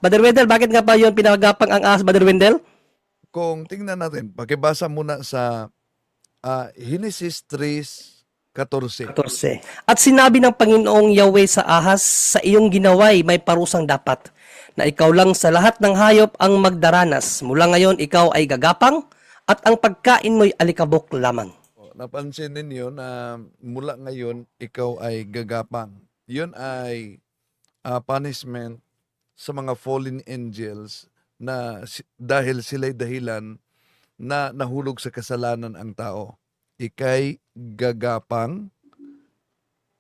Brother Wendell, bakit nga ba yun pinagagapang ang ahas, Brother Wendell? Kung tingnan natin, pakibasa muna sa Genesis 3:14. 14. At sinabi ng Panginoong Yahweh sa ahas, sa iyong ginaway may parusang dapat, na ikaw lang sa lahat ng hayop ang magdaranas. Mula ngayon, ikaw ay gagapang, at ang pagkain mo'y alikabok lamang. Napansin ninyo na mula ngayon, ikaw ay gagapang. Yun ay punishment sa mga fallen angels na dahil sila'y dahilan na nahulog sa kasalanan ang tao. Ika'y gagapang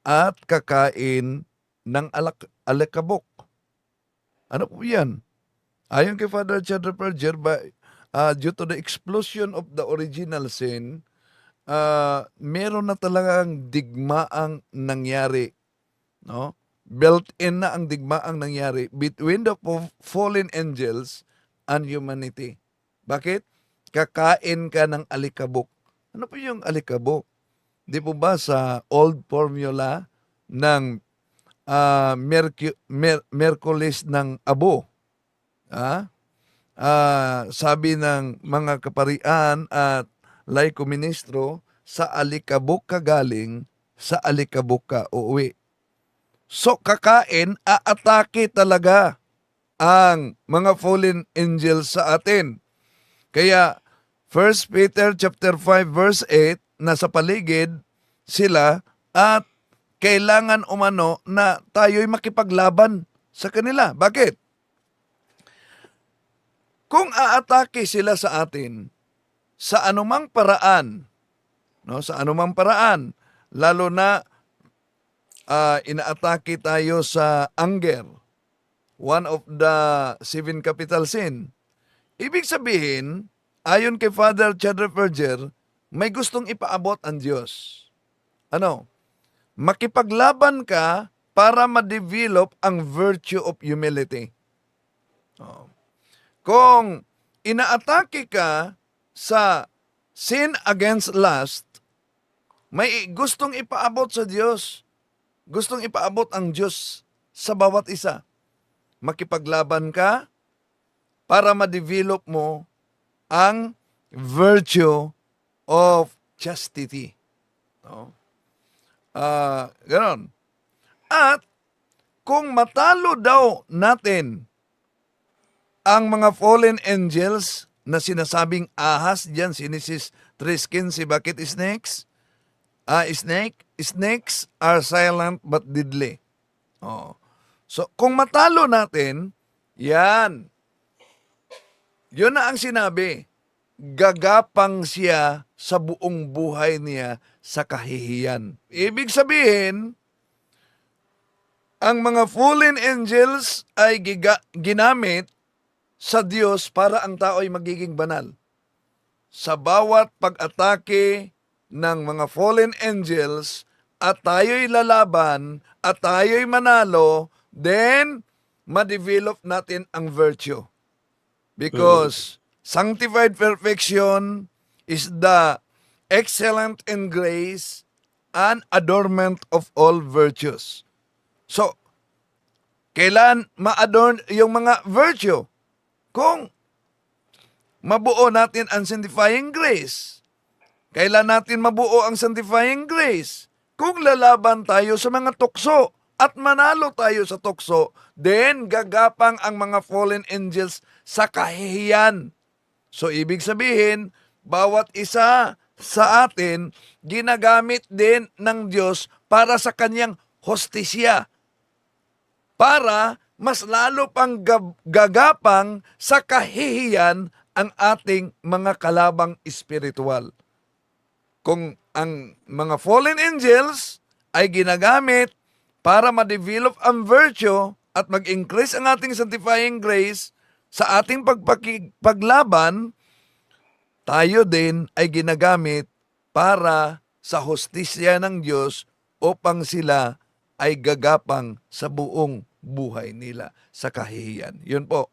at kakain ng alikabok. Ano po yan? Ayon kay Father Chad Perger, due to the explosion of the original sin, meron na talagang digmaang nangyari. No? Built-in na ang digmaang nangyari between the fallen angels and humanity. Bakit? Kakain ka ng alikabok. Ano po yung alikabok? Di po ba sa old formula ng Merkulis ng abo? Sabi ng mga kaparian at laiko ministro, sa alikabok ka galing, sa alikabok ka uuwi. So kakain, aatake talaga ang mga fallen angels sa atin. Kaya 1 Peter chapter 5 verse 8, nasa paligid sila at kailangan umano na tayo'y makipaglaban sa kanila. Bakit? Kung aatake sila sa atin sa anumang paraan, no, sa anumang paraan, lalo na inaatake tayo sa anger, one of the 7 capital sin. Ibig sabihin, ayon kay Father Chad Perger, may gustong ipaabot ang Diyos. Ano? Makipaglaban ka para ma-develop ang virtue of humility. Kung inaatake ka sa sin against lust, may gustong ipaabot sa Diyos. Gustong ipaabot ang Diyos sa bawat isa. Makipaglaban ka para ma-develop mo ang virtue of chastity. No? Ganon. At kung matalo daw natin ang mga fallen angels na sinasabing ahas diyan, Genesis 3:15, bakit snakes? Snakes are silent but deadly. So, kung matalo natin, yan. Yun na ang sinabi. Gagapang siya sa buong buhay niya sa kahihiyan. Ibig sabihin, ang mga fallen angels ay ginamit sa Diyos para ang tao ay magiging banal. Sa bawat pag-atake ng mga fallen angels at tayo'y lalaban at tayo'y manalo, then ma-develop natin ang virtue. Because sanctified perfection is the excellent in grace and adornment of all virtues. So, kailan ma-adorn yung mga virtue? Kung mabuo natin ang sanctifying grace. Kailan natin mabuo ang sanctifying grace? Kung lalaban tayo sa mga tukso at manalo tayo sa tukso, then gagapang ang mga fallen angels sa kahihiyan. So, ibig sabihin, bawat isa sa atin, ginagamit din ng Diyos para sa kanyang hostisya. Para mas lalo pang gagapang sa kahihiyan ang ating mga kalabang espiritual. Kung ang mga fallen angels ay ginagamit para ma-develop ang virtue at mag-increase ang ating sanctifying grace sa ating paglaban, tayo din ay ginagamit para sa hostisya ng Diyos upang sila ay gagapang sa buong buhay nila sa kahihiyan. Yun po.